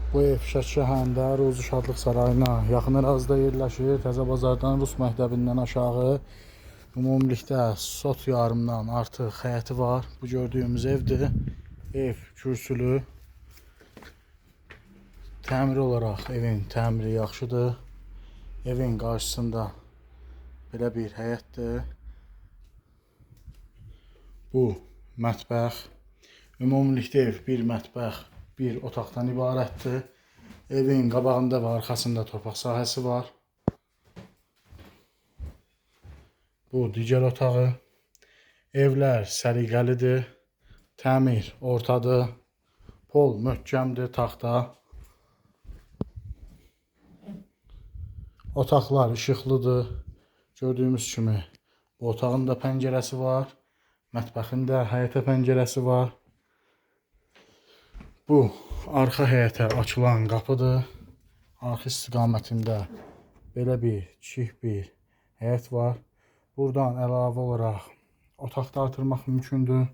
Bu ev Şəki şəhərində Ruzi Şadlıq sarayına yaxın ərazidə yerləşir. Təzəbazardan Rus məktəbindən aşağı ümumilikdə sot yarımdan artıq həyəti var. Bu gördüyümüz evdir. Ev kürsülü. Təmir olaraq evin təmiri yaxşıdır. Evin qarşısında belə bir həyətdir. Bu mətbəx. Ümumilikdə ev bir mətbəx, bir otaqdan ibarətdir. Evin qabağında və arxasında torpaq sahəsi var. Bu digər otağı. Evlər səliqəlidir. Təmir ortadır. Pol möhkəmdir, taxta. Otaqlar işıqlıdır. Gördüyümüz kimi bu otağın da pəncərəsi var. Mətbəxin də həyətə pəncərəsi var. Bu arxa həyətə açılan qapıdır. Arxa istiqamətində belə bir kiçik bir həyət var. Buradan əlavə olaraq otaq da artırmaq mümkündür.